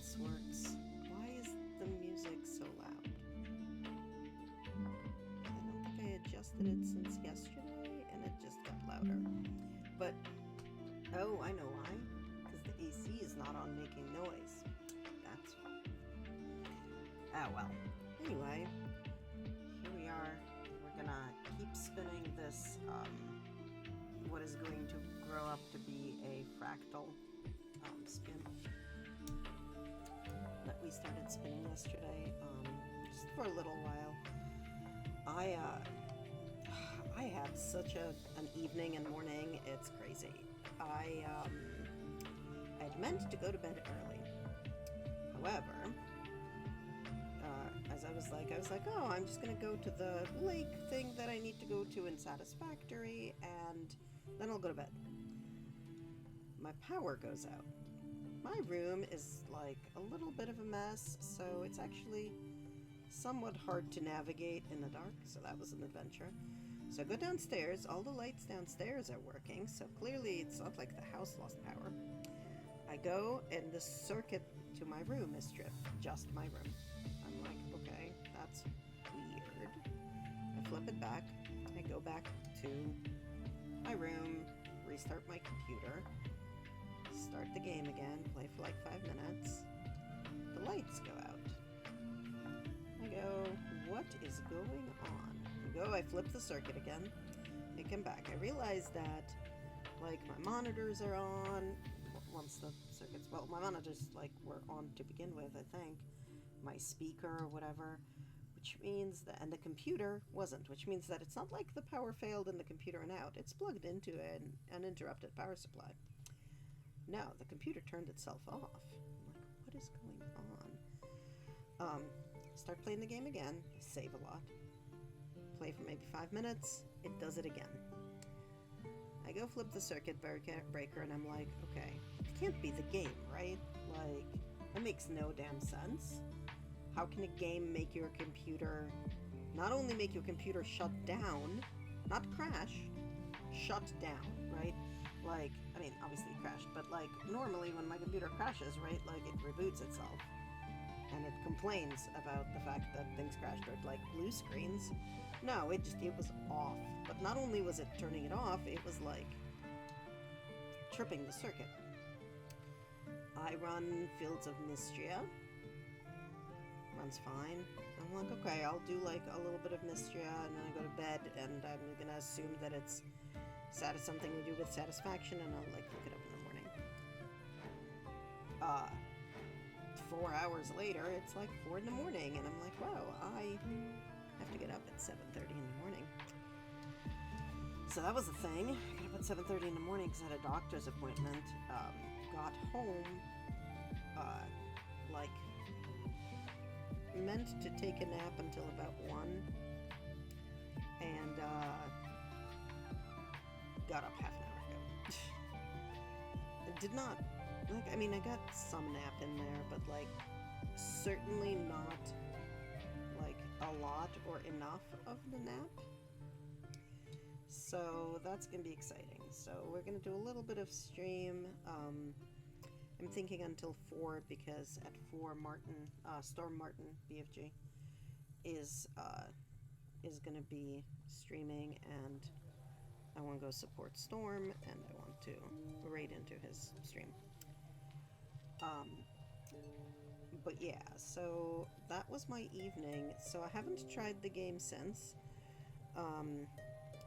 this works. Why is the music so loud? I don't think I adjusted it since yesterday, and it just got louder. But, oh, I know why. Because the AC is not on making noise. That's why. Ah, well. Anyway, here we are. We're gonna keep spinning this, what is going to grow up to be a fractal spin that we started spinning yesterday, just for a little while. I had such an evening and morning, it's crazy. I'd meant to go to bed early. However, as I was like, oh, I'm just gonna go to the lake thing that I need to go to in Satisfactory, and then I'll go to bed. My power goes out. My room is like a little bit of a mess, so it's actually somewhat hard to navigate in the dark, so that was an adventure. So I go downstairs, all the lights downstairs are working, so clearly it's not like the house lost power. I go, and the circuit to my room is stripped, just my room. I'm like, okay, that's weird. I flip it back, I go back to my room, restart my computer, start the game again, play for like 5 minutes. The lights go out. I go, what is going on? I flip the circuit again. I come back. I realize that, like, my monitors are on. Once the circuits, well, my monitors, like, were on to begin with, I think. My speaker or whatever. Which means that, and the computer wasn't, which means that it's not like the power failed in the computer and out. It's plugged into an uninterrupted power supply. No, the computer turned itself off. I'm like, what is going on? Start playing the game again. Save a lot. Play for maybe 5 minutes. It does it again. I go flip the circuit breaker and I'm like, okay, it can't be the game, right? Like, that makes no damn sense. How can a game make your computer, not only make your computer shut down, not crash, shut down, right? Like, I mean, obviously it crashed, but like, normally when my computer crashes, right, like it reboots itself. And it complains about the fact that things crashed or like blue screens. No, it was off. But not only was it turning it off, it was like tripping the circuit. I run Fields of Mystria. Runs fine. I'm like, okay, I'll do like a little bit of Mystria and then I go to bed and I'm gonna assume that it's something we do with Satisfaction and I'll like look it up in the morning. 4 hours later, it's like 4 in the morning, and I'm like, wow, I have to get up at 7:30 in the morning. So that was the thing. I got up at 7:30 in the morning because I had a doctor's appointment. Got home, like, meant to take a nap until about 1, and got up half an hour ago. I did not. Like, I mean, I got some nap in there, but, like, certainly not, like, a lot or enough of the nap. So that's going to be exciting. So we're going to do a little bit of stream. I'm thinking until 4 because at 4, Storm Martin, BFG, is going to be streaming, and I want to go support Storm, and I want to raid into his stream. But yeah, so that was my evening. So I haven't tried the game since.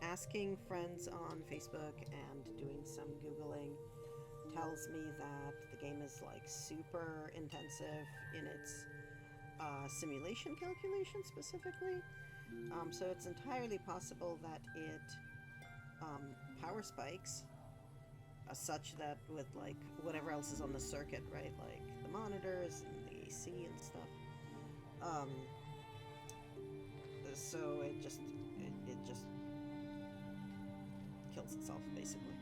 Asking friends on Facebook and doing some Googling tells me that the game is like super intensive in its simulation calculation specifically. So it's entirely possible that it power spikes such that with like whatever else is on the circuit, right, like the monitors and the AC and stuff, so it just kills itself basically.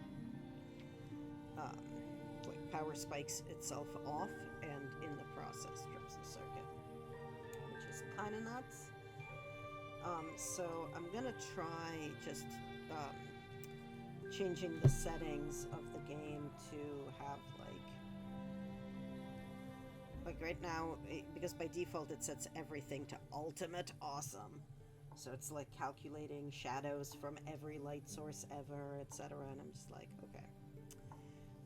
Like power spikes itself off and in the process trips the circuit, which is kind of nuts. So I'm gonna try just changing the settings of the game to have like Like right now, because by default it sets everything to ultimate awesome. So it's like calculating shadows from every light source ever, etc. And I'm just like, okay,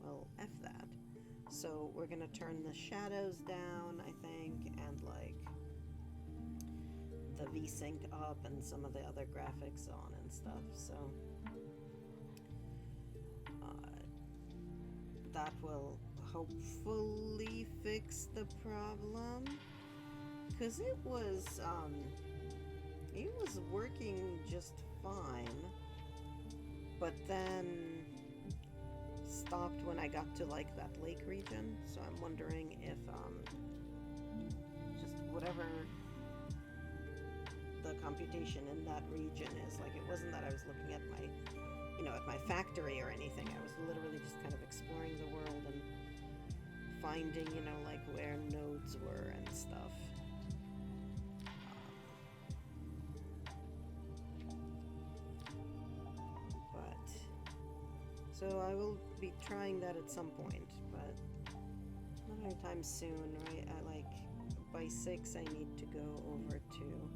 well, F that. So we're gonna turn the shadows down, I think, and like the VSync up and some of the other graphics on and stuff. So that will hopefully fix the problem, because it was working just fine, but then stopped when I got to like that lake region. So I'm wondering if just whatever the computation in that region is, like, it wasn't that I was looking at my, you know, at my factory or anything. I was literally just kind of exploring the world and finding, you know, like where nodes were and stuff. But so I will be trying that at some point, but not anytime soon, right? By 6 I need to go over to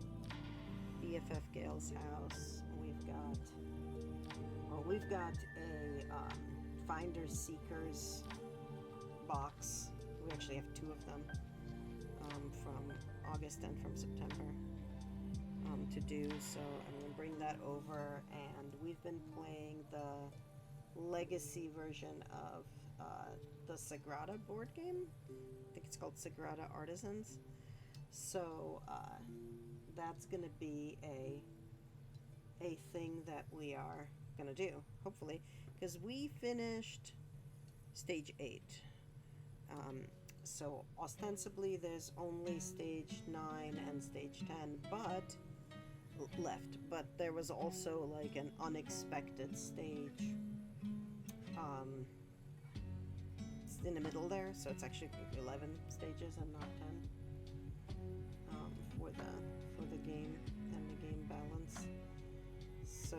BFF Gale's house. We've got a Finders Seekers box. We actually have 2 of them from August and from September to do. So I'm going to bring that over, and we've been playing the legacy version of the Sagrada board game. I think it's called Sagrada Artisans. So that's going to be a thing that we are going to do, hopefully, because we finished stage 8. So ostensibly there's only stage 9 and stage 10 left, but there was also like an unexpected stage it's in the middle there, so it's actually 11 stages and not 10 for the game and the game balance. So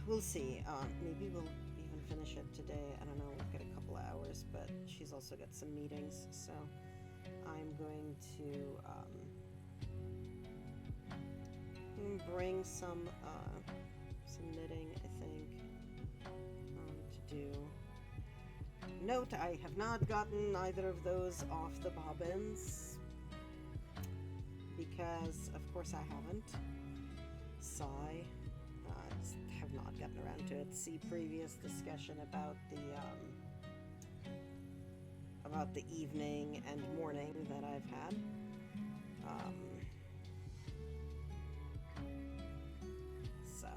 we'll see. Maybe we'll even finish it today. I don't know. We've got a couple of hours, but she's also got some meetings, so I'm going to bring some knitting, I think, to do. Note, I have not gotten either of those off the bobbins, because of course I haven't. Sigh. Just have not gotten around to it. See previous discussion about the evening and morning that I've had. So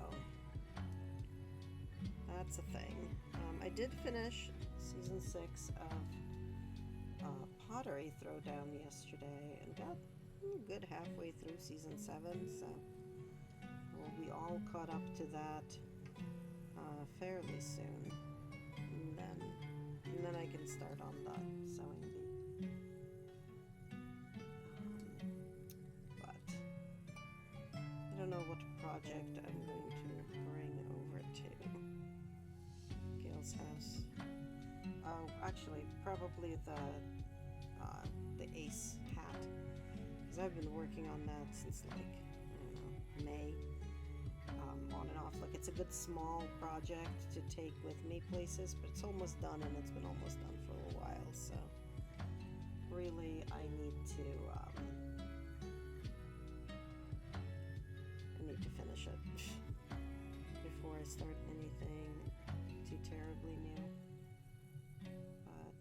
that's a thing. I did finish season 6 of Pottery Throwdown yesterday and got a good halfway through season 7, so we'll be all caught up to that fairly soon, and then I can start on the sewing bee. But I don't know what project I'm going to bring over to Gail's house. Oh, actually, probably the Ace hat, because I've been working on that since like, I don't know, May. On and off. Like, it's a good small project to take with me places, but it's almost done, and it's been almost done for a while, so really I need to finish it before I start anything too terribly new. But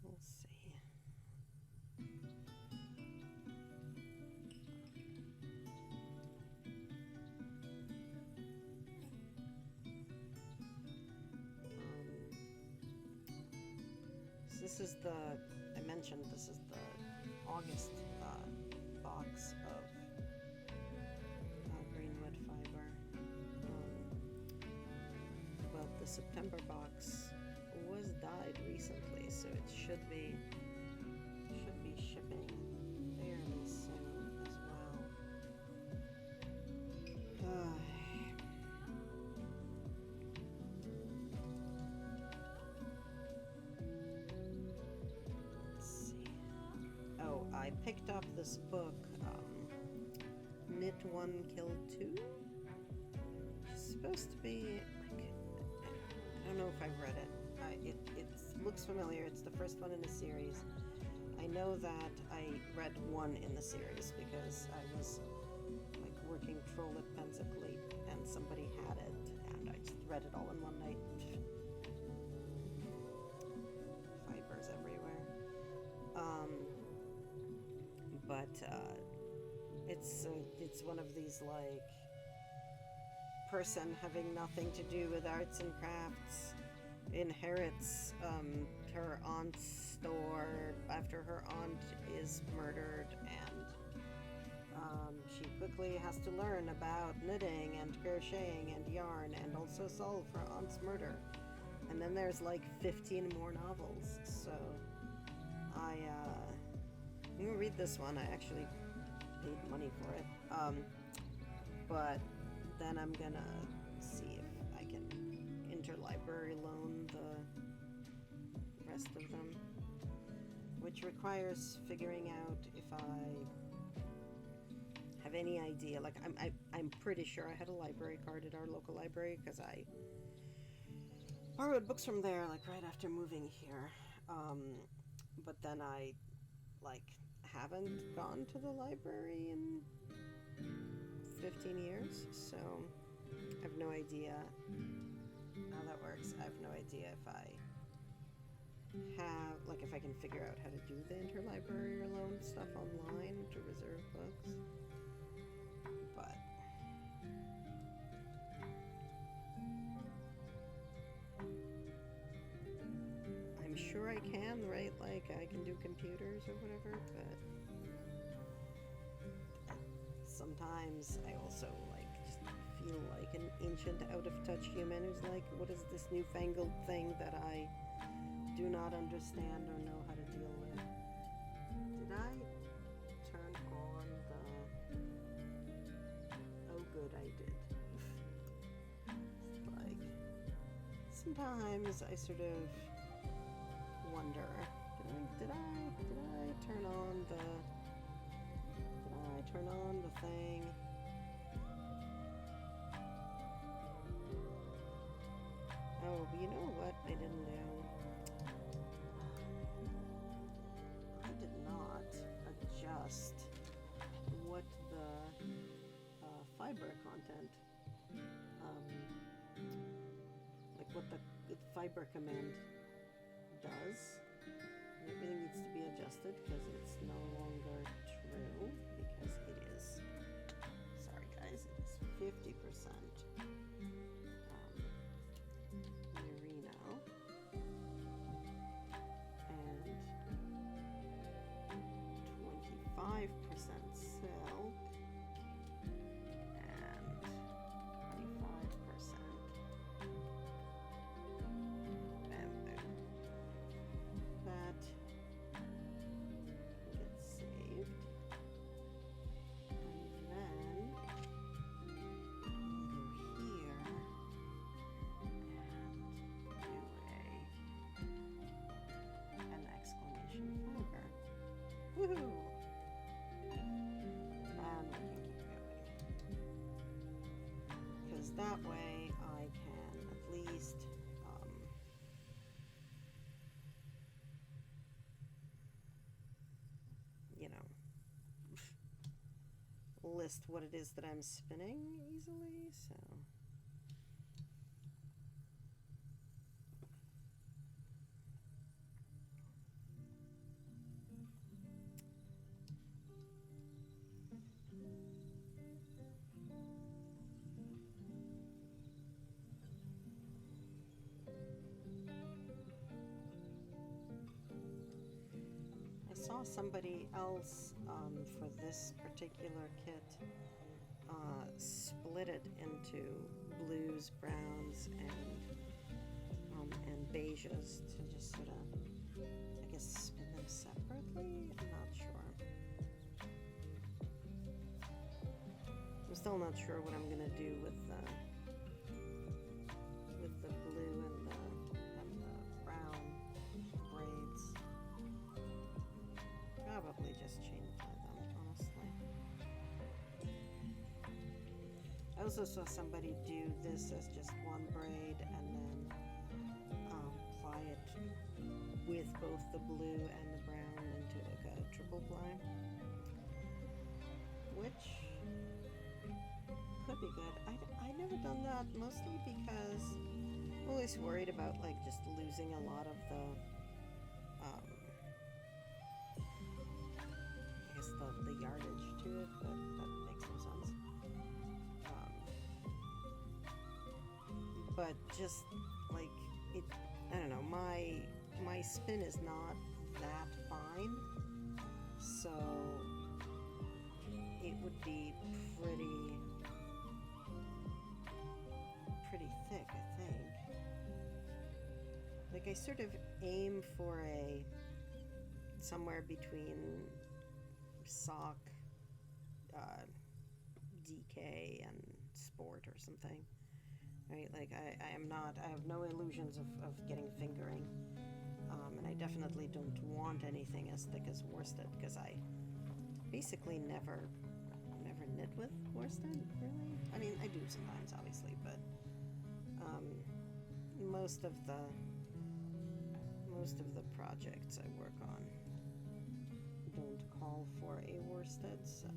we'll see. This is I mentioned this is the August box of Greenwood fiber, but the September box was dyed recently, so it should be shipping fairly soon as well. picked up this book, Knit 1, Kill 2. It's supposed to be, like, I don't know if I've read it. It looks familiar. It's the first one in the series. I know that I read one in the series because I was like working troll at Pensacleet and somebody had it and I just read it all in one night. Fibers everywhere. But it's one of these like person having nothing to do with arts and crafts inherits her aunt's store after her aunt is murdered, and she quickly has to learn about knitting and crocheting and yarn and also solve her aunt's murder. And then there's like 15 more novels, so I'm gonna read this one. I actually paid money for it, but then I'm gonna see if I can interlibrary loan the rest of them, which requires figuring out if I have any idea. Like I'm pretty sure I had a library card at our local library because I borrowed books from there like right after moving here, but then I like haven't gone to the library in 15 years, so I have no idea how that works. I have no idea if I have, like, if I can figure out how to do the interlibrary loan stuff online to reserve books. But I'm sure I can, right? Like, I can do computers or whatever, but sometimes I also, like, just feel like an ancient, out-of-touch human who's like, what is this newfangled thing that I do not understand or know how to deal with? Did I turn on the... Oh, good, I did. Like, sometimes I sort of wonder, did I turn on the... turn on the thing? Oh, but you know what I didn't do? I did not adjust what the fiber content, like what the fiber command does. It really needs to be adjusted because it's no longer true, because it is, sorry guys, it is 50% Merino and 25% silk and 25% bamboo. That gets saved. And then go here and do an exclamation fiber. Woohoo! And we can keep going. Because that way I can at least you know, list what it is that I'm spinning easily, so. I saw somebody else for this particular kit split it into blues, browns, and beiges to just sort of, I guess, spin them separately. I'm not sure. I'm still not sure what I'm gonna do with the blue and the brown braids. Probably just change also saw somebody do this as just one braid and then ply it with both the blue and the brown into like a triple ply, which could be good. I never done that, mostly because I'm always worried about like just losing a lot of the I guess the yardage to it, but that makes no sense. But just like it, I don't know, my spin is not that fine, so it would be pretty thick, I think. Like I sort of aim for a somewhere between sock, DK and sport or something. Right, like I have no illusions of getting fingering, and I definitely don't want anything as thick as worsted, because I basically never knit with worsted, really. I mean, I do sometimes, obviously, but most of the projects I work on don't call for a worsted, so.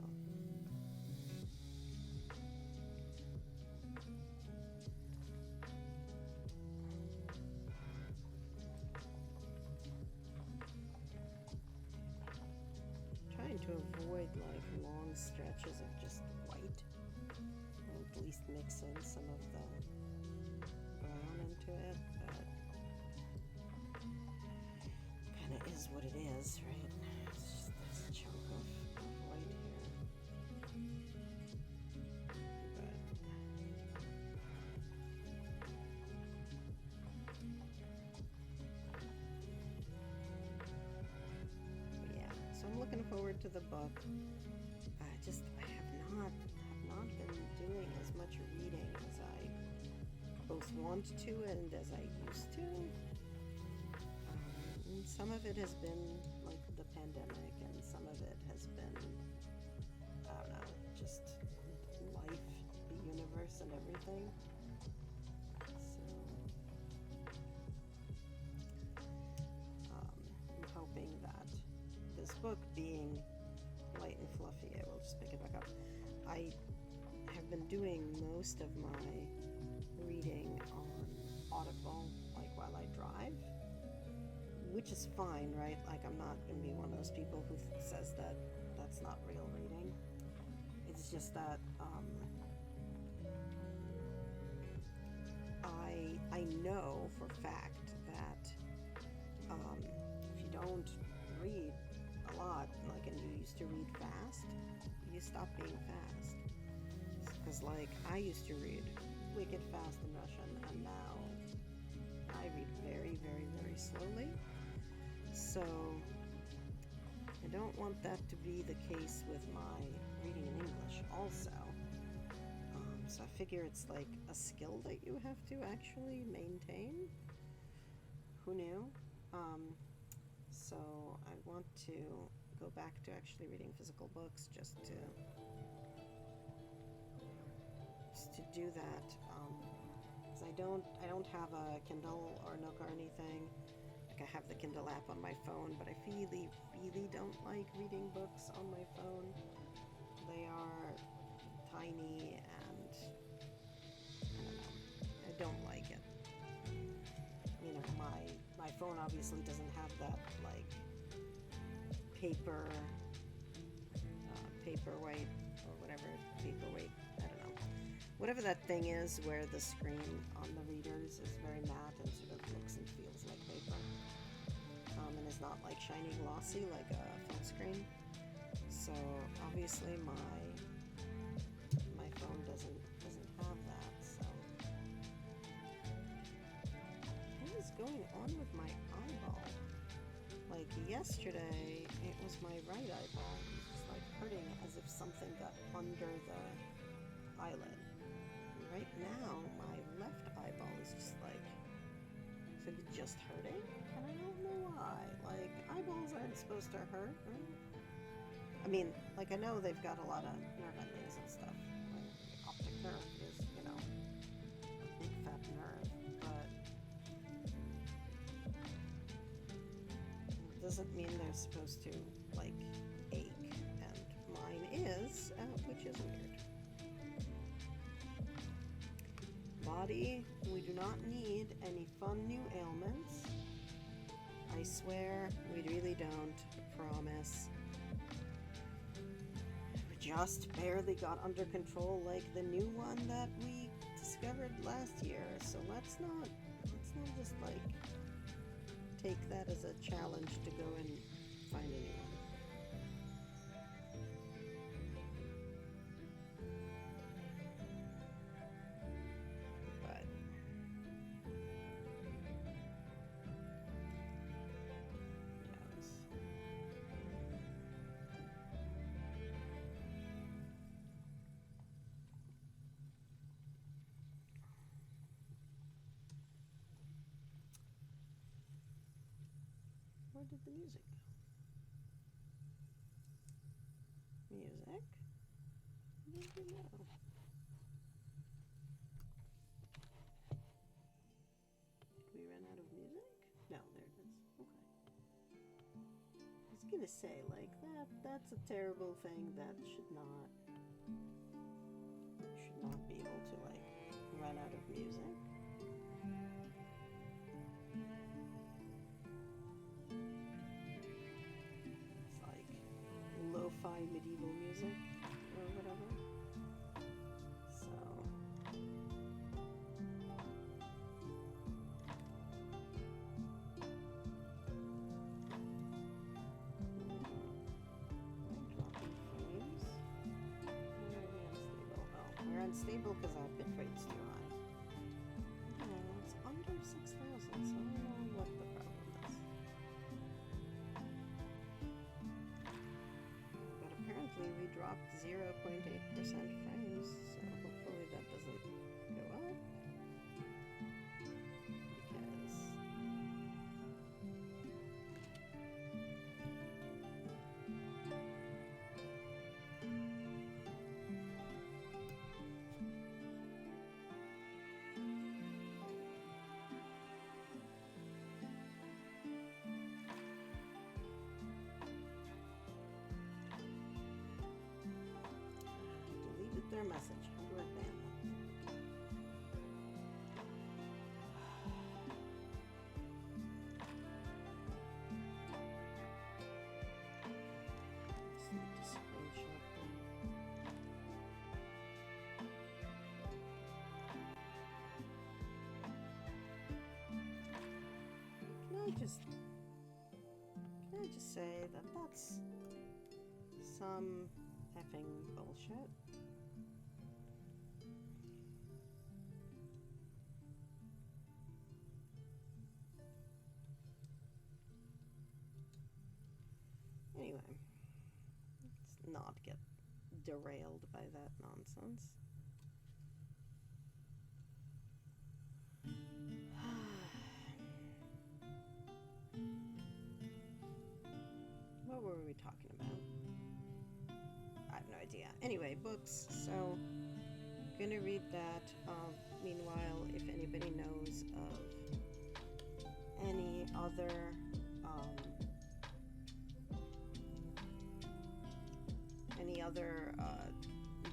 Trying to avoid like long stretches of just white, and at least mix in some of the brown into it, but kind of is what it is, right? It's just this chunk of white here. But yeah, so I'm looking forward to the book. I have not been doing as much reading as I both want to and as I used to. And some of it has been like the pandemic, and some of it has been, I don't know, just life, the universe, and everything. So I'm hoping that this book, being light and fluffy, I will just pick it back up. I have been doing most of my reading on Audible, like while I drive, which is fine, right? Like I'm not going to be one of those people who says that that's not real reading. It's just that I know for fact that if you don't read a lot, like, and you used to read fast, you stop being fast. Because like I used to read wicked fast in Russian, and now I read very, very, very slowly. So I don't want that to be the case with my reading in English also. So I figure it's like a skill that you have to actually maintain. Who knew? So I want to go back to actually reading physical books, just to do that. Because I don't have a Kindle or Nook or anything. Like I have the Kindle app on my phone, but I really, really don't like reading books on my phone. They are tiny, and I don't know. I don't like it. You know, my phone obviously doesn't have that like paperweight or whatever, paperweight, I don't know. Whatever that thing is where the screen on the readers is very matte and sort of looks and feels like paper. And is not like shiny glossy like a phone screen. So obviously my phone doesn't have that. So what is going on with my eyeball? Like yesterday, it was my right eyeball. It was just like hurting as if something got under the eyelid. And right now, my left eyeball is just like just hurting, and I don't know why. Like, eyeballs aren't supposed to hurt, right? I mean, like, I know they've got a lot of nerve endings and stuff. Like, optic nerve doesn't mean they're supposed to, like, ache. And mine is, which is weird. Body, we do not need any fun new ailments. I swear, we really don't. Promise. We just barely got under control like the new one that we discovered last year. So let's not just like take that as a challenge to go and find a new one. Where did the music go? Music? Where did it go? Did we run out of music? No, there it is. Okay. I was gonna say, like, that's a terrible thing that should not be able to, like, run out of music. Lo-fi medieval music or whatever. So dropping frames. We're unstable because our bit rate's too high. It's under 6,000, so I don't know what the problem is. Apparently we dropped 0.8% frames, so hopefully that doesn't go up. Because their message. How do I ban them? Just need to screenshot them. Can I just say that that's some effing bullshit? Anyway, let's not get derailed by that nonsense. What were we talking about? I have no idea. Anyway, books. So, I'm gonna read that. Meanwhile, if anybody knows of any other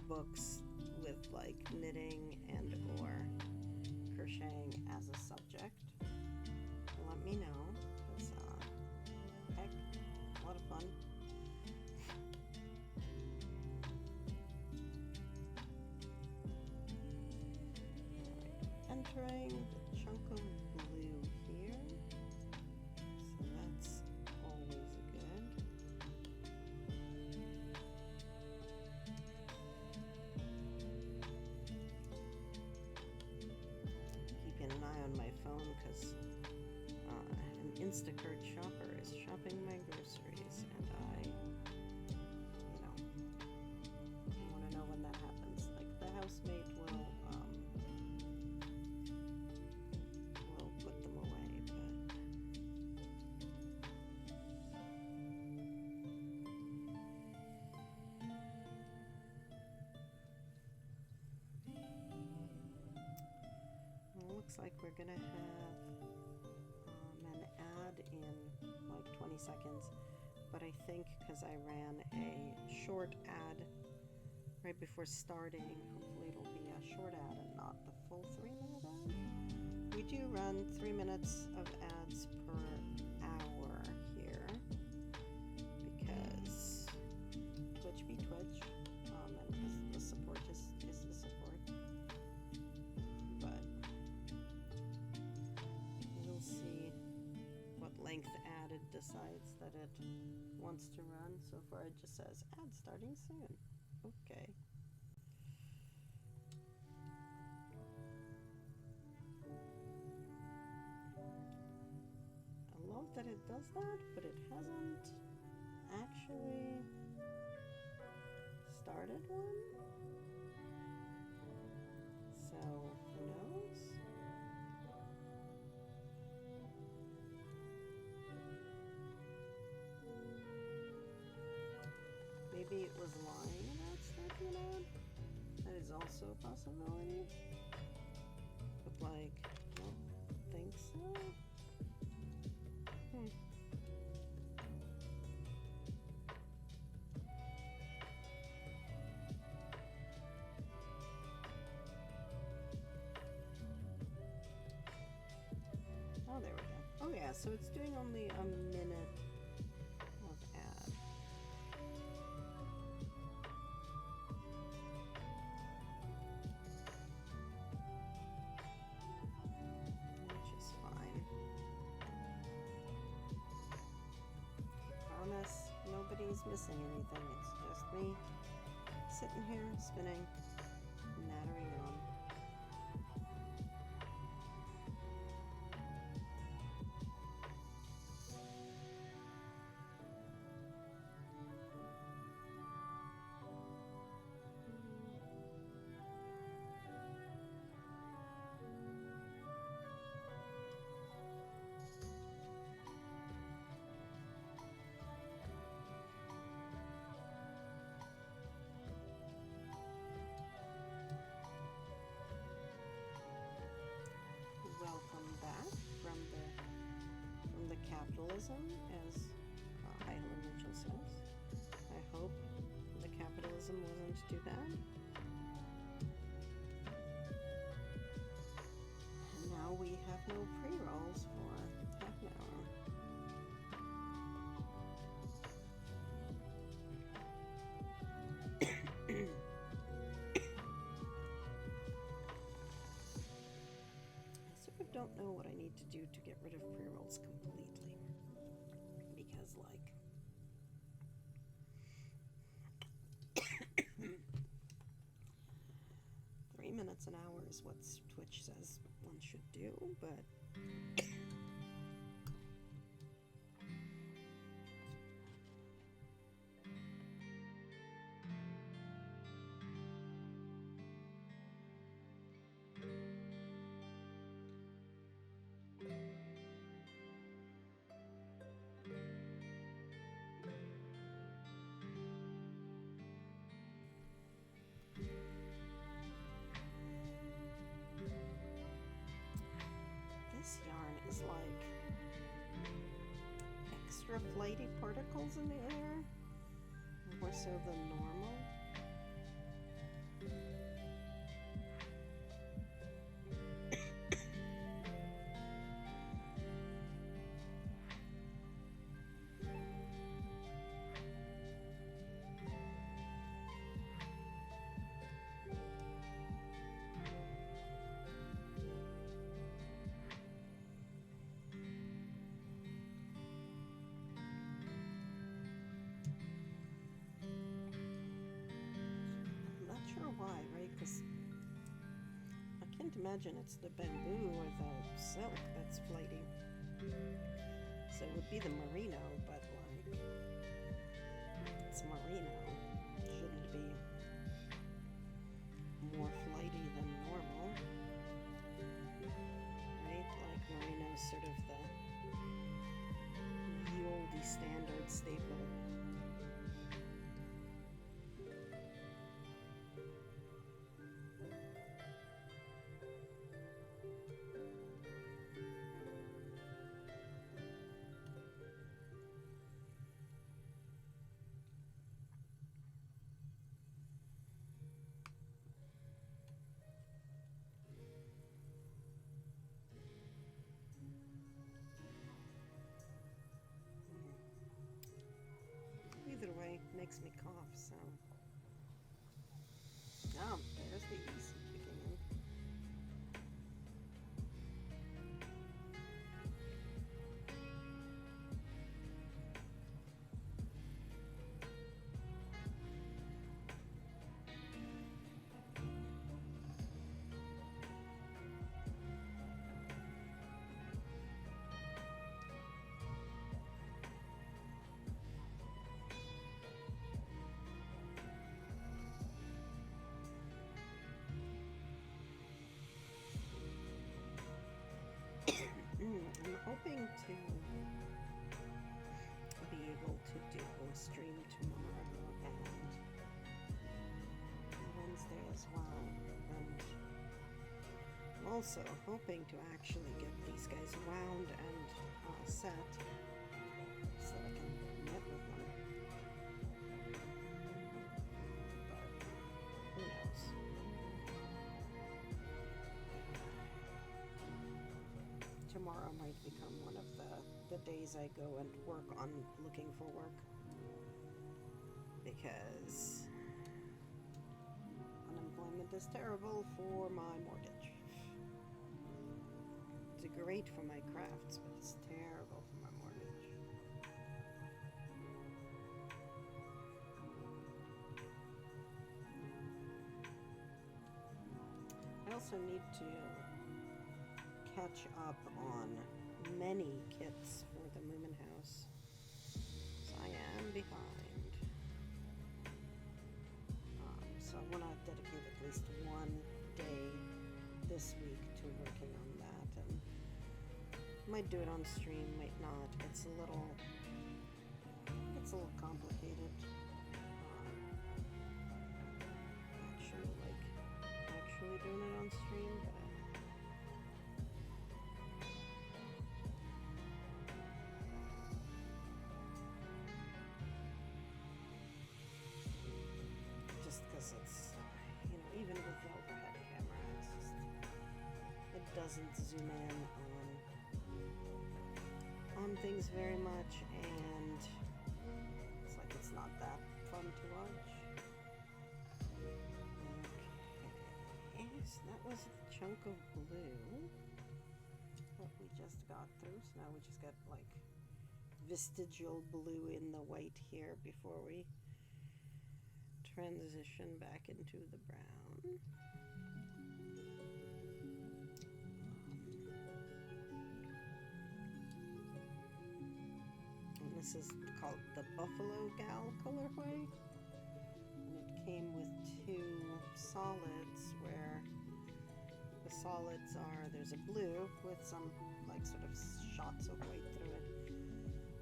books with like knitting and or crocheting as a subject, let me know, because heck, a lot of fun. Alright, entering the chunk of blue here, so that's always good. Keeping an eye on my phone because an Instacart shopper is shopping my groceries, and I, want to know when that happens. Like, the housemate will put them away, but well, looks like we're gonna have an ad in like 20 seconds, but I think because I ran a short ad right before starting, hopefully it'll be a short ad and not the full 3-minute ad. We do run 3 minutes of ads per hour here because Twitch be Twitch, and because the support is the support. But we'll see what length ad it decides that it wants to run. So far it just says ad starting soon. Okay. I love that it does that, but it hasn't actually started one. So, who knows? Maybe it was lying about starting an ad. That is also a possibility. But like, I don't think so. Oh, there we go. Oh yeah, so it's doing only a minute of ad. Which is fine. I promise nobody's missing anything. It's just me sitting here spinning, nattering on. Welcome back from the capitalism, as Idler Mitchell says. I hope the capitalism wasn't too bad. And now we have no pre-rolls for half an hour. I don't know what I need to do to get rid of pre-rolls completely, because like 3 minutes an hour is what Twitch says one should do, but this yarn is like extra flighty particles in the air, more so than normal. Why, right? Because I can't imagine it's the bamboo or the silk that's flighty. So it would be the merino, but like, it's merino. Shouldn't it be more flighty than normal? Right? Like merino's sort of the oldie standard staple. makes me cough, so. Oh, there's the easy kicking in. I'm hoping to be able to do a stream tomorrow and Wednesday as well. And I'm also hoping to actually get these guys wound and set so that I can knit with them. But who knows? Tomorrow might become one of the days I go and work on looking for work, because unemployment is terrible for my mortgage. It's great for my crafts, but it's terrible for my mortgage. I also need to catch up on many kits for the Moomin House, so I am behind. So I want to dedicate at least one day this week to working on that, and might do it on stream, might not. It's a little complicated. Actually doing it on stream, but just because it's, even with the overhead camera, it doesn't zoom in on things very much, and it's like it's not that fun to watch. Okay, so that was a chunk of blue that we just got through. So now we just got like vestigial blue in the white here before we transition back into the brown. And this is called the Buffalo Gal colorway, and it came with two solids, where the solids are, there's a blue with some like sort of shots of white through it,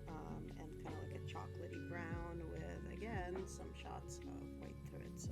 and kind of like a chocolatey brown with, again, some shots of white through it. So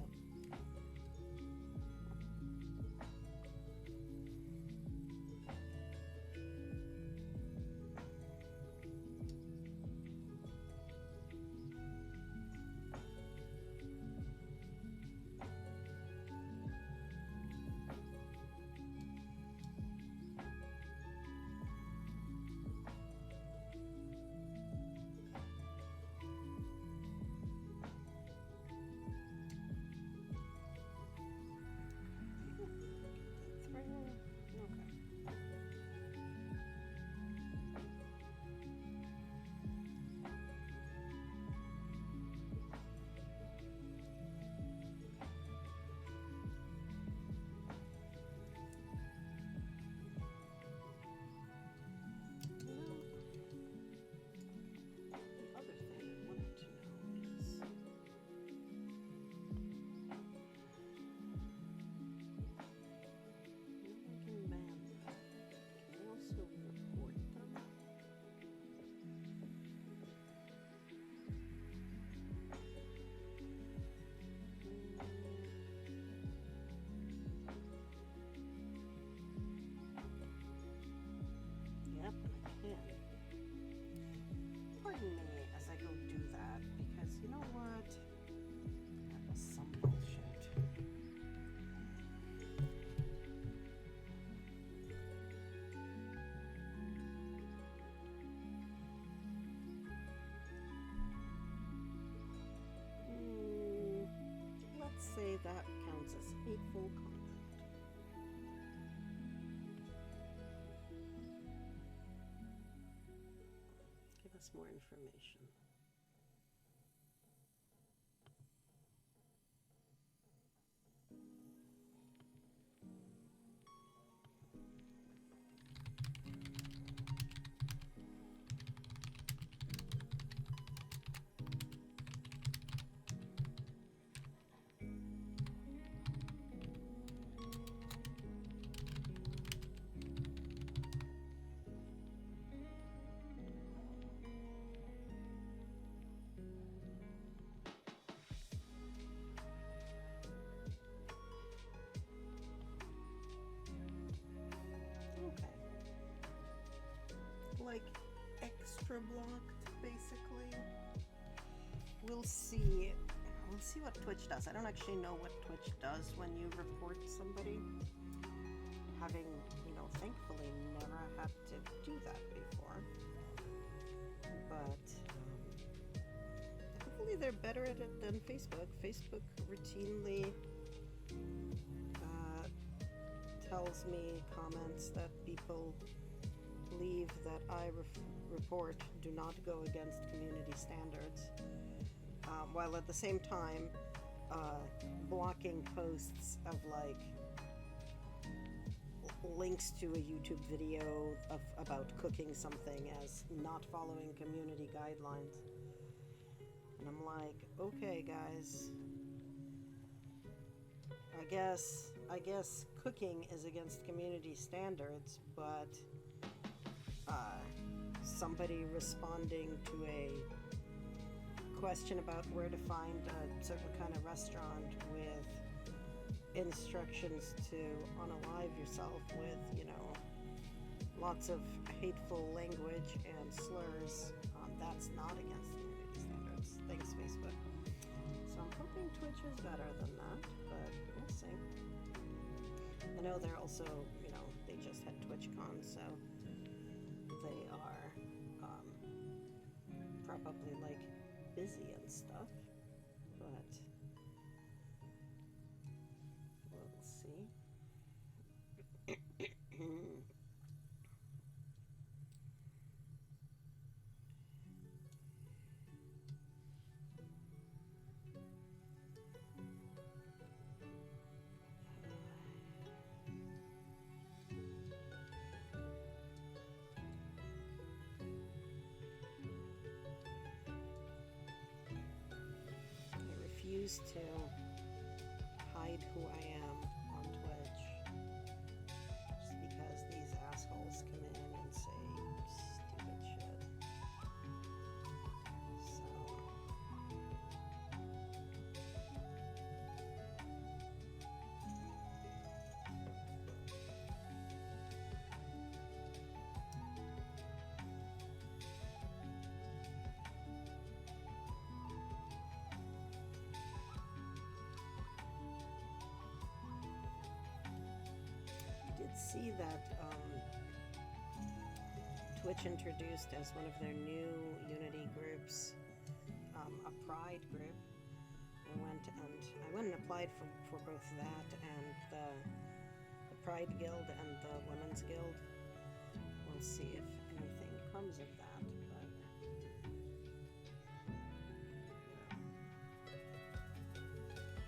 that counts as hateful content. Give us more information. Okay. Like extra blocked, basically. We'll see. We'll see what Twitch does. I don't actually know what Twitch does when you report somebody. Having, thankfully never had to do that before. But hopefully they're better at it than Facebook. Facebook routinely tells me comments that people leave that I report do not go against community standards, while at the same time blocking posts of links to a YouTube video about cooking something as not following community guidelines. And I'm like, okay guys, I guess cooking is against community standards, but somebody responding to a question about where to find a certain kind of restaurant with instructions to unalive yourself with, lots of hateful language and slurs, that's not against community standards. Thanks, Facebook. So I'm hoping Twitch is better than that, but we'll see. I know they're also, they just had TwitchCon, so they are probably busy and stuff, but we'll see. To hide who I am on Twitch, just because these assholes come in and say stupid shit. So see that Twitch introduced as one of their new Unity groups, a Pride group. I went and applied for both that and the Pride Guild and the Women's Guild. We'll see if anything comes of that, but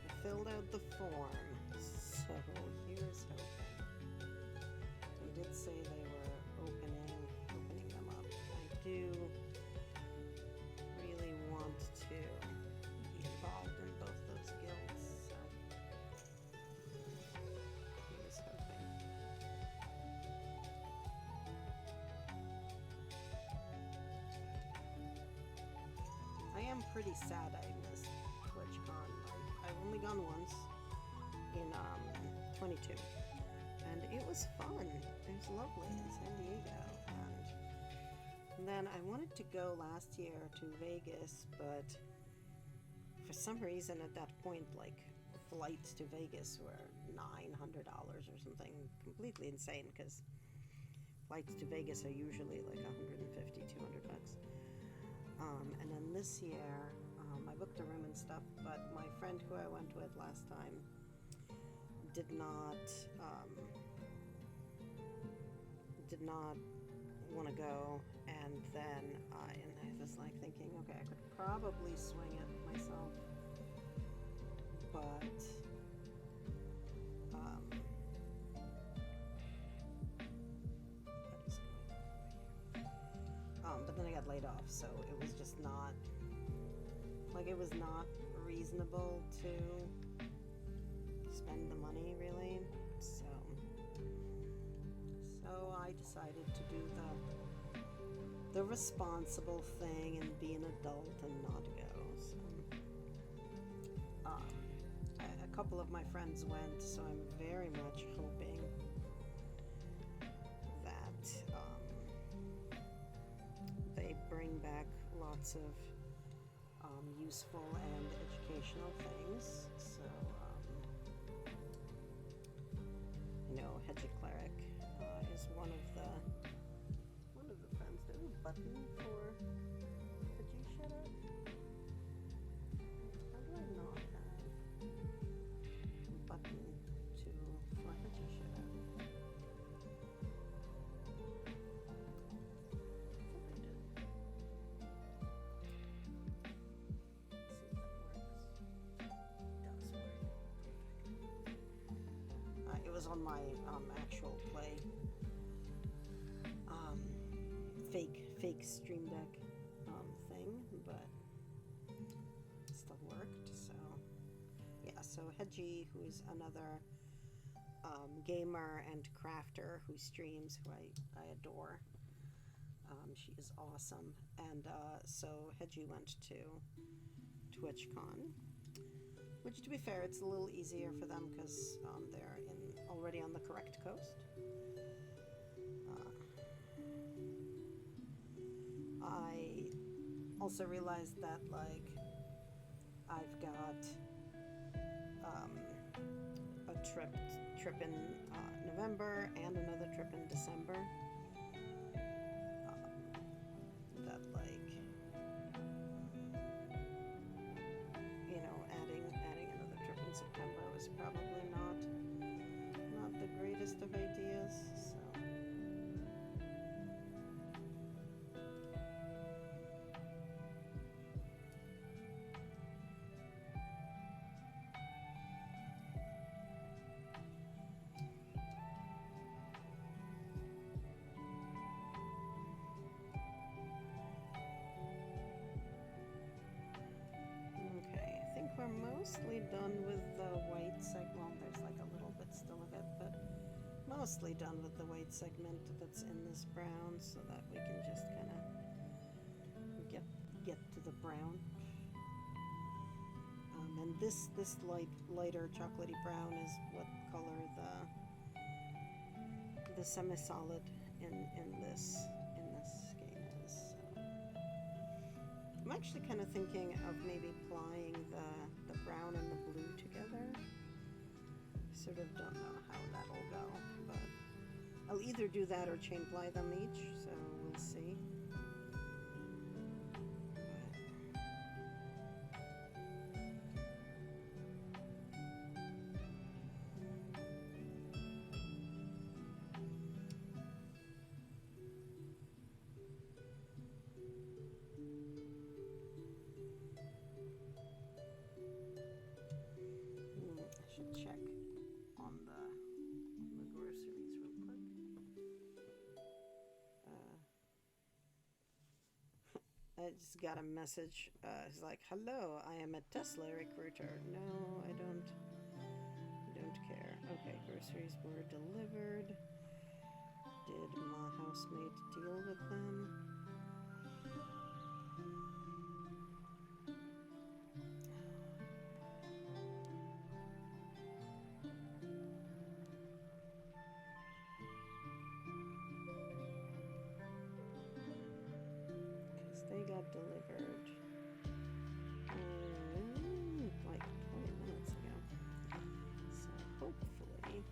I filled out the form, so here's hoping. Did say they were opening them up. I do really want to be involved in both those guilds, so here's hoping. I am pretty sad I missed TwitchCon. I've only gone once in 22. And it was fun. It was lovely in San Diego. And then I wanted to go last year to Vegas, but for some reason at that point, flights to Vegas were $900 or something completely insane, because flights to Vegas are usually $150, $200. And then this year, I booked a room and stuff, but my friend who I went with last time did not want to go, and then I was like thinking, okay, I could probably swing it myself, but but then I got laid off, so it was just not, like, it was not reasonable to spend the money, really. So I decided to do the responsible thing and be an adult and not go. So a couple of my friends went, so I'm very much hoping that they bring back lots of useful and educational things. So Hedgie Cleric is one of the friends. Do I have a button for Hedgie Shut Up? How do I not have a button for Hedgie Shut Up? It was on my actual play fake Stream Deck thing, but it still worked. So yeah, so Hedgie, who is another gamer and crafter who streams, who I adore. She is awesome, and so Hedgie went to TwitchCon. Which, to be fair, it's a little easier for them because they're already on the correct coast. I also realized that, like, I've got a trip in November and another trip in December. That, like, adding another trip in September was probably not the greatest of ideas. So we're mostly done with the white segment. Well, there's like a little bit still of it, but mostly done with the white segment that's in this brown, so that we can just kind of get to the brown. And this lighter chocolatey brown is what color the semi-solid in this game is. So I'm actually kind of thinking of maybe applying the brown and the blue together. Sort of don't know how that'll go, but I'll either do that or chain ply them each, so we'll see. Check on the groceries real quick. I just got a message. It's like, "Hello, I am a Tesla recruiter." No, I don't care. Okay, groceries were delivered. Did my housemate deal with them? They got delivered like 20 minutes ago. So hopefully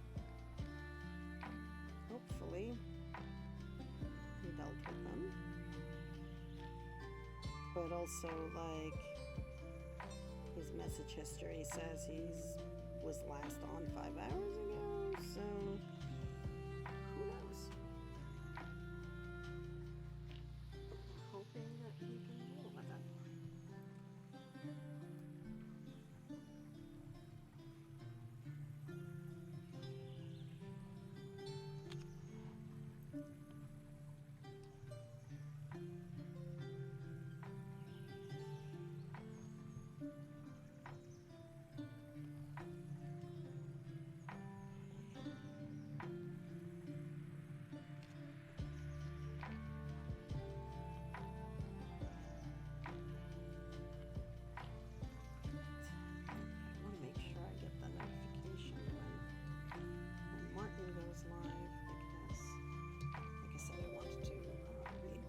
he dealt with them. But also, like, his message history says he's was last on 5 hours ago, so who knows? Hoping that we can deal with it.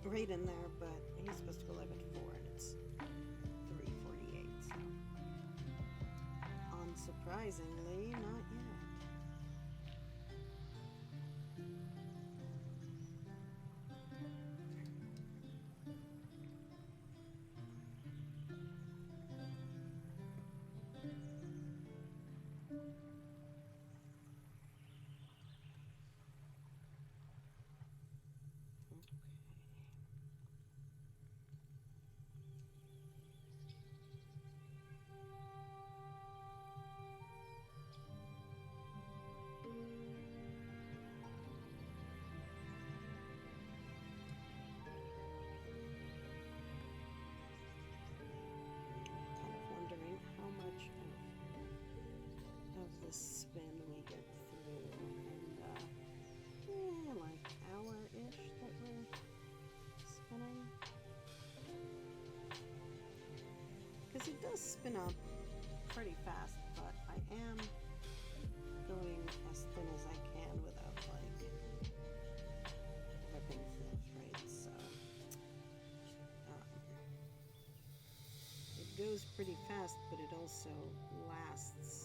Right in there, but he's supposed to go live at 4 and it's 3:48, so unsurprisingly, not yet. Spin we get through, and like hour-ish that we're spinning, because it does spin up pretty fast, but I am going as thin as I can without like ripping things, right? So it goes pretty fast, but it also lasts.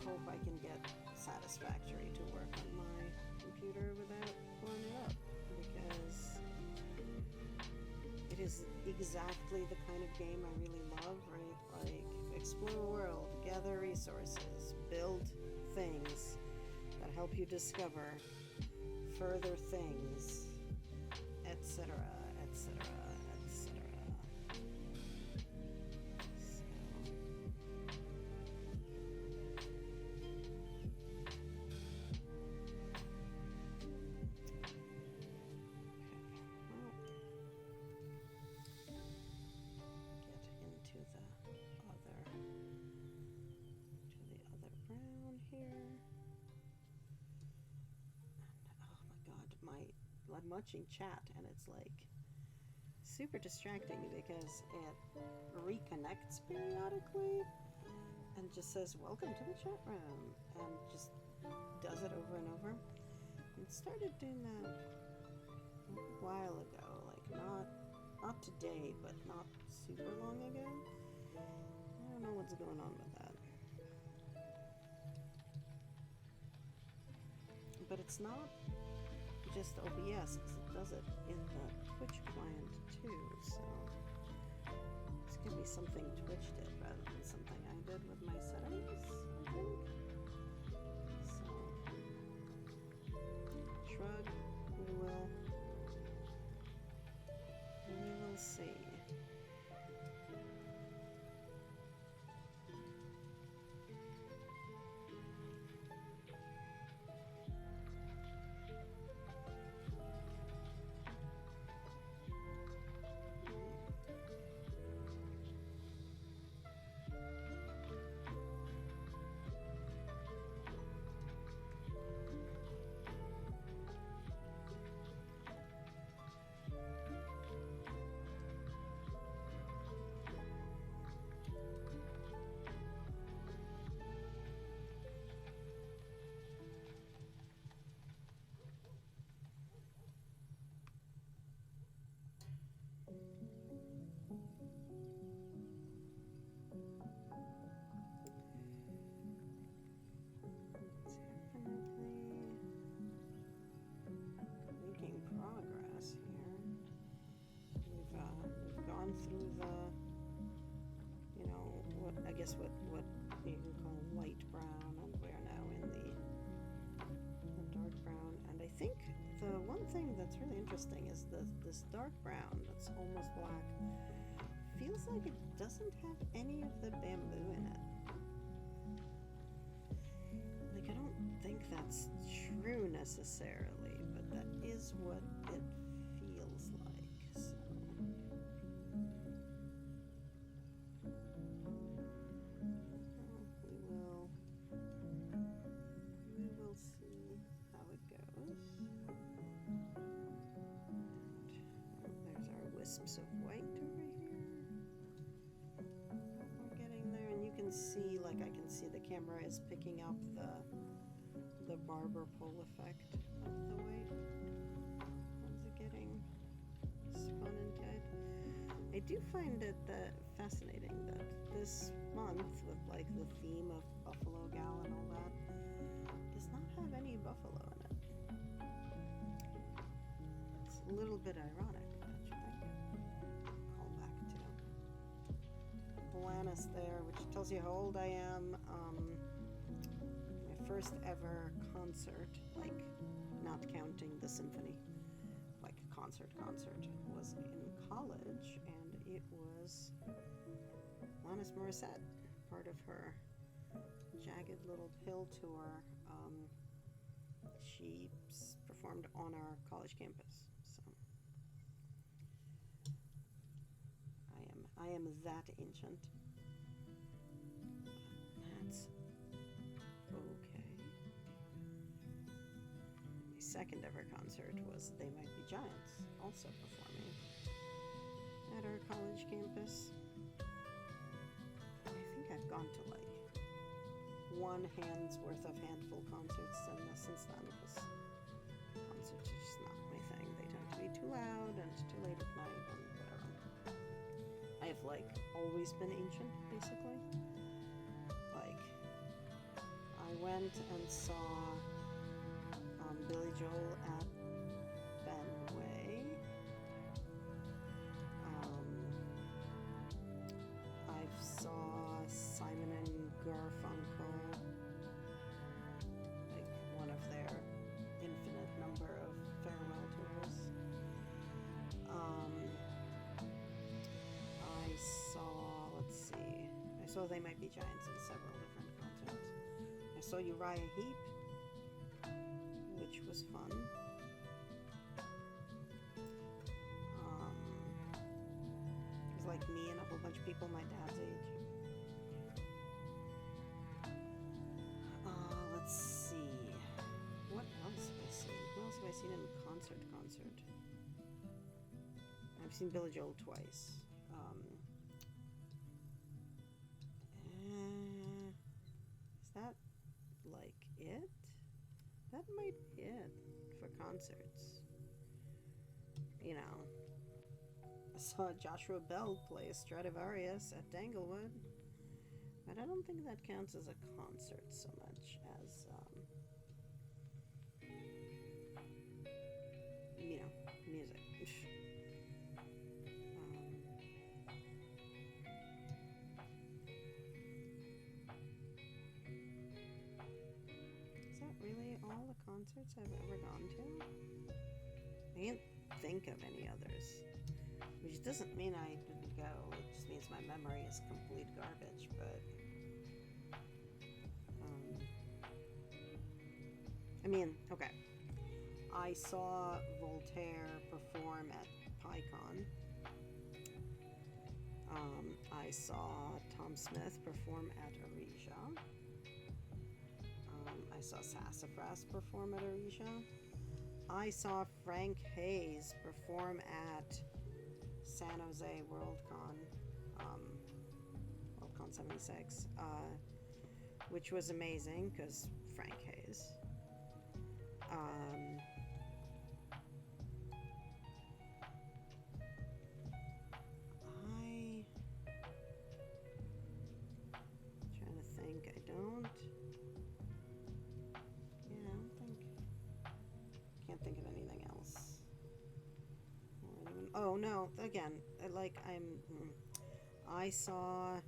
Hope I can get Satisfactory to work on my computer without blowing it up, because it is exactly the kind of game I really love, right? Like, explore a world, gather resources, build things that help you discover further things, etc., etc., etc. I'm watching chat and it's like super distracting because it reconnects periodically and just says welcome to the chat room and just does it over and over. It started doing that a while ago, like not today, but not super long ago. I don't know what's going on with that. But it's not just OBS, because it does it in the Twitch client too, so it's gonna be something Twitch did rather than something I did with my settings, I think. So, shrug, we will see. guess what you can call light brown, and we're now in the dark brown. And I think the one thing that's really interesting is this dark brown that's almost black feels like it doesn't have any of the bamboo in it. Like, I don't think that's true necessarily, but that is what it feels like. So we will see how it goes. And there's our wisps of white over here. We're getting there, and you can see, like, I can see the camera is picking up the barber pole effect of the white. How's it getting spun and tied? I do find it fascinating that this month, with like the theme of Buffalo Gal and all that, does not have any buffalo in it. It's a little bit ironic, don't you think? Call back to Alanis there, which tells you how old I am. My first ever concert, like not counting the symphony, like concert, was in college, and it was Alanis Morissette, part of her Jagged Little Pill tour. She performed on our college campus, so I am that ancient. That's okay. My second ever concert was They Might Be Giants, also performing at our college campus. I think I've gone to like one hand's worth of handful concerts since then, because concerts are just not my thing. They tend to be too loud and too late at night and whatever. I have like always been ancient, basically. Like, I went and saw Billy Joel at Fenway. I saw Simon and Garfunkel, like one of their infinite number of farewell tours. I saw They Might Be Giants in several different concerts. I saw Uriah Heep, which was fun. It was like me and a whole bunch of people my dad's age. Let's see. What else have I seen? Who else have I seen in concert? I've seen Billy Joel twice. Is that like it? That might be it for concerts. You know, I saw Joshua Bell play a Stradivarius at Danglewood, but I don't think that counts as a concert so much as, you know, music. Is that really all the concerts I've ever gone to? I can't think of any others, which doesn't mean I didn't go. It just means my memory is complete garbage, but I mean, okay. I saw Voltaire perform at PyCon. I saw Tom Smith perform at Aresia. I saw Sassafras perform at Aresia. I saw Frank Hayes perform at San Jose Worldcon 76, which was amazing because Frank Hayes. Trying to think. Can't think of anything else. Oh no! Again, I saw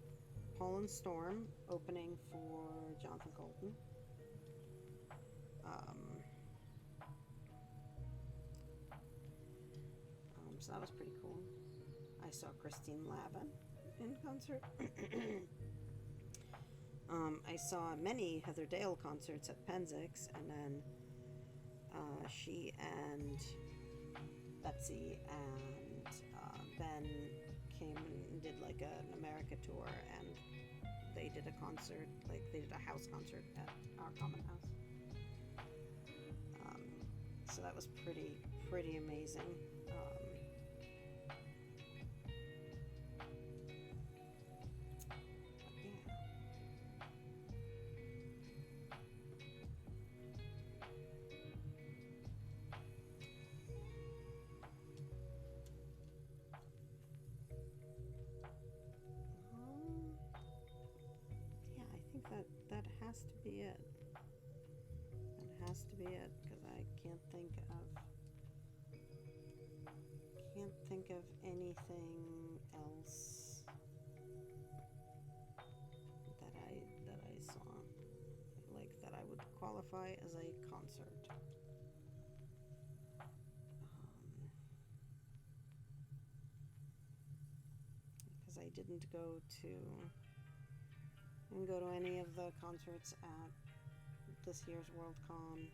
Paul and Storm opening for Jonathan Colton. So that was pretty cool. I saw Christine Lavin in concert. I saw many Heather Dale concerts at Penzix, and then she and Betsy and Ben came and did like an America tour, and they did a concert, like they did a house concert at our common house. So that was pretty amazing. That has to be it. That has to be it, because I can't think of anything else that I saw, like that I would qualify as a concert. Because I didn't go to any of the concerts at this year's Worldcon.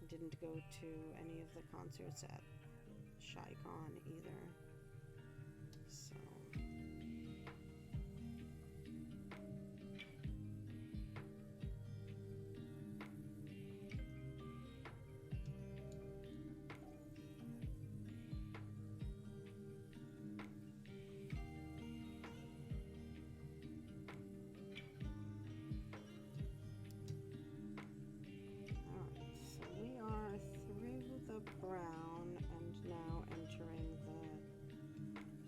Didn't go to any of the concerts at ShyCon either. So brown and now entering the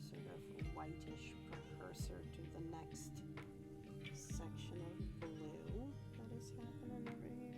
sort of whitish precursor to the next section of blue that is happening over here.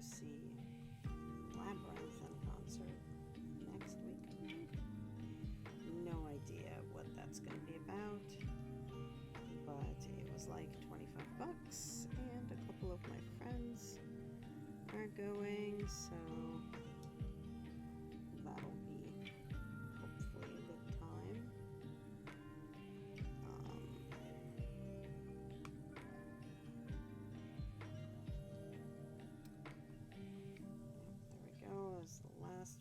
See Labyrinth in concert next week, I think. No idea what that's going to be about, but it was like $25, and a couple of my friends are going, so that'll be hopefully a good time.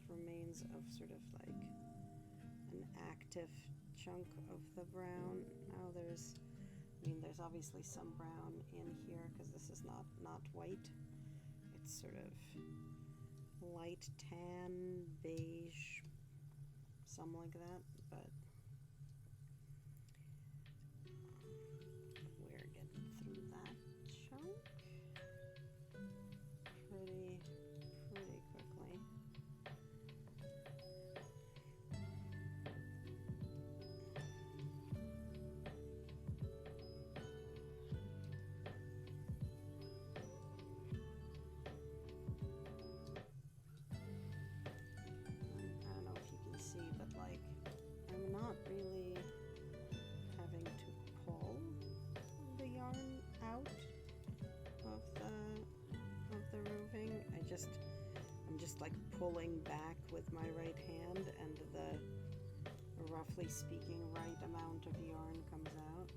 Remains of sort of like an active chunk of the brown. Now there's obviously some brown in here because this is not white. It's sort of light tan, beige, something like that, but we're getting through that chunk pretty quickly. Not really having to pull the yarn out of the roving. I'm just like pulling back with my right hand, and the roughly speaking right amount of yarn comes out.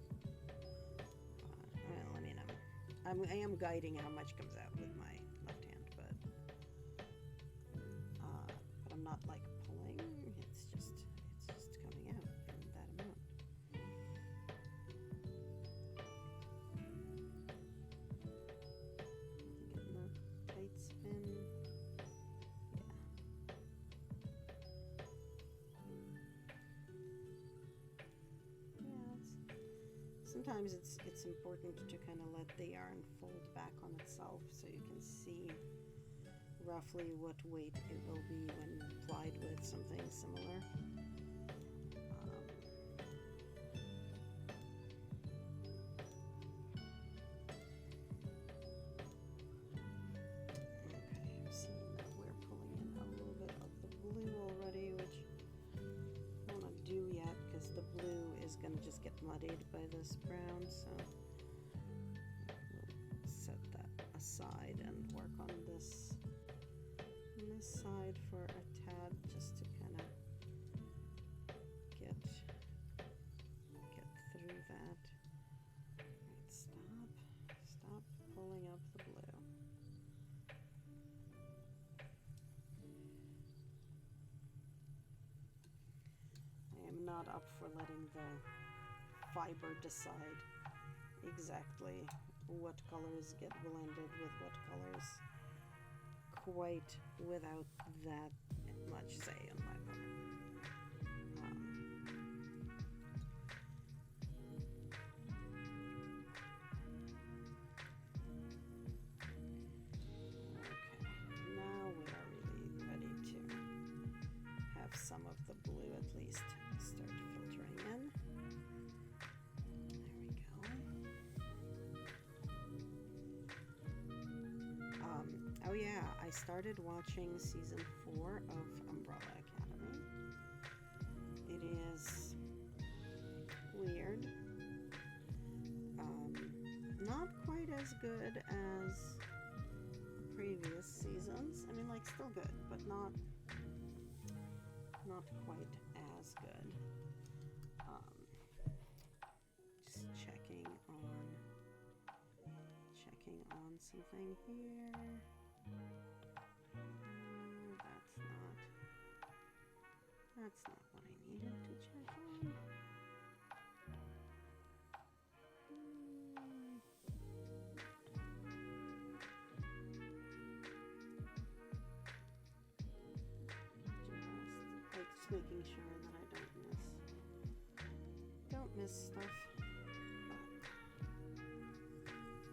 Well, I mean, I am guiding how much comes out with my left hand, but I'm I'm not like pulling, it's just coming out in that amount. Getting a tight spin. Sometimes it's important to kind of let the yarn fold back on itself so you can see roughly what weight it will be when plied with something similar. Okay, I'm seeing that we're pulling in a little bit of the blue already, which I don't want to do yet because the blue is going to just get muddied by this brown, so we'll set that aside and work on this side for a tad, just to kind of get through that. Right, stop pulling up the blue. I am not up for letting the fiber decide exactly what colors get blended with what colors quite without that much say on my part. Okay, now we are really ready to have some of the blue at least start filtering in. Oh yeah, I started watching season 4 of Umbrella Academy. It is weird. Not quite as good as previous seasons. I mean, like, still good, but not quite as good. Just checking on something here. That's not what I needed to check on. Just making sure that I don't miss stuff.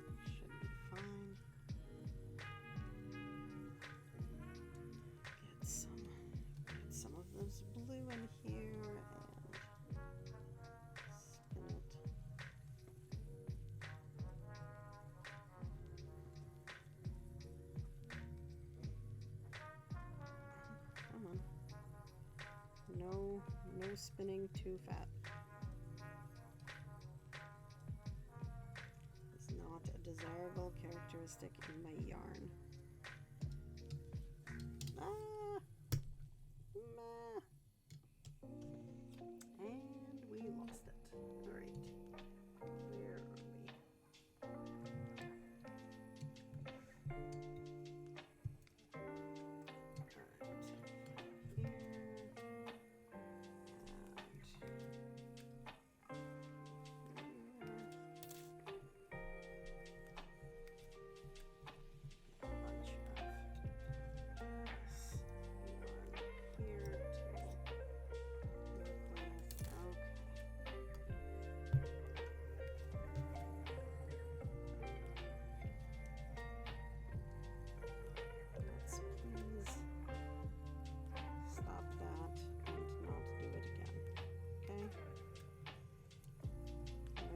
But should be fine. Get some of this blue in here and spin it. Come on. No spinning too fat. It's not a desirable characteristic in my yarn. And we lost it. Alright. Where are we?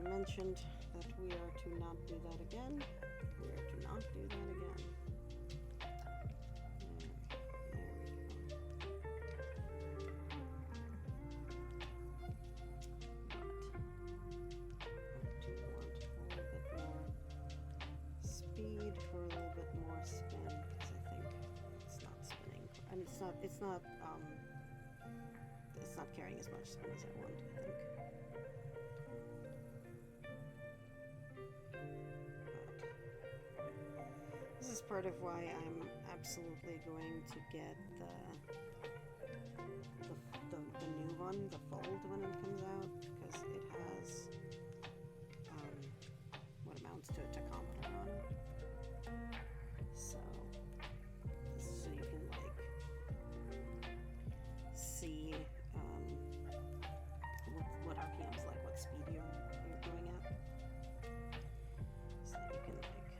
Mentioned that we are to not do that again. We are to not do that again. There we go. But I do want a little bit more speed for a little bit more spin, because I think it's not spinning, and it's not carrying as much spin as I want, I think. This is part of why I'm absolutely going to get on the fold when it comes out because it has what amounts to a tachometer on it. So you can like see what RPMs, like what speed you're going at. So you can like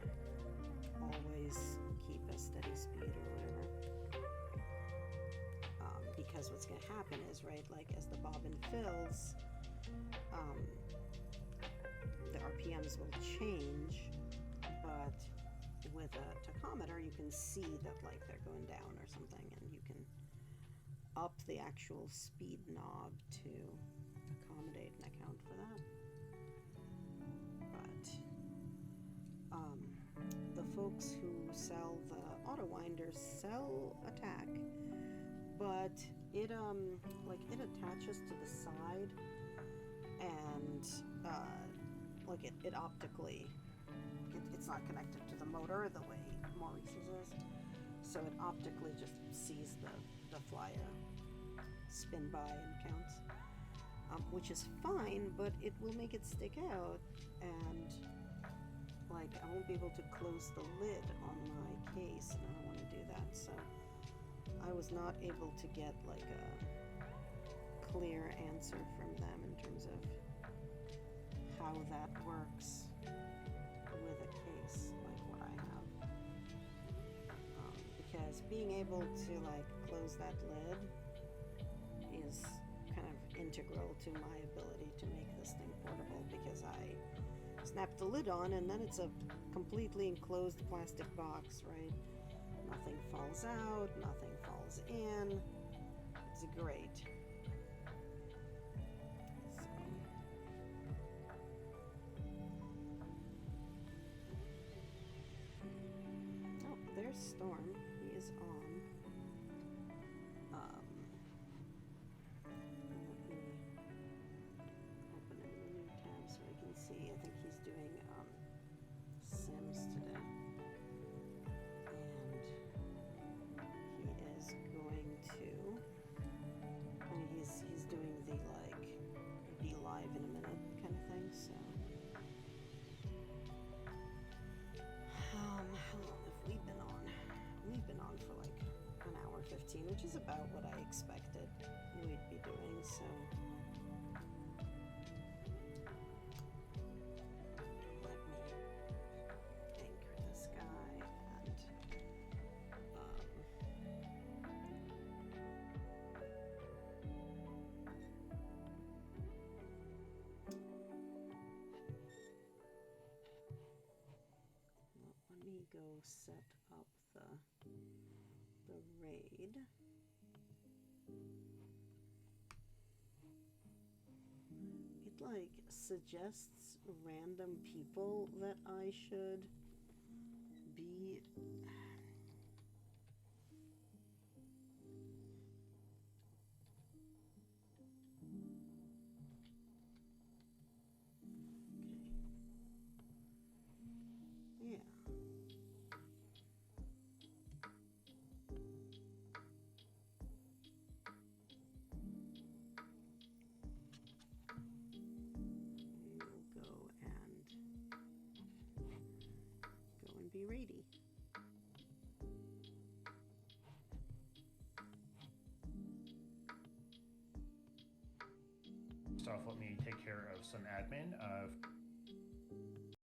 always keep a steady speed or whatever. Because what's going to happen is, right, like as the bobbin fills, the RPMs will change, but with a tachometer you can see that like they're going down or something, and you can up the actual speed knob to accommodate and account for that. But the folks who sell the auto winders sell attack, but it like it attaches to the side, and like it optically it's not connected to the motor the way Maurice's is, so it optically just sees the flyer spin by and counts, which is fine, but it will make it stick out, and like I won't be able to close the lid on my case, and I don't want to do that. So I was not able to get like a clear answer from them in terms of how that works with a case like what I have, because being able to like close that lid is kind of integral to my ability to make this thing portable, because I snap the lid on and then it's a completely enclosed plastic box, right? Nothing falls out, nothing falls in. It's great. So. Oh, there's Storm. He is on. Let me open a new tab so I can see. I think he's doing Sims today. He's doing the like be live in a minute kind of thing. So how long have we been on? We've been on for like an hour 15, which is about what I expected we'd be doing. So let me anchor this guy and let me go set up the raid. It like suggests random people that I should be be ready. First off, let me take care of some admin.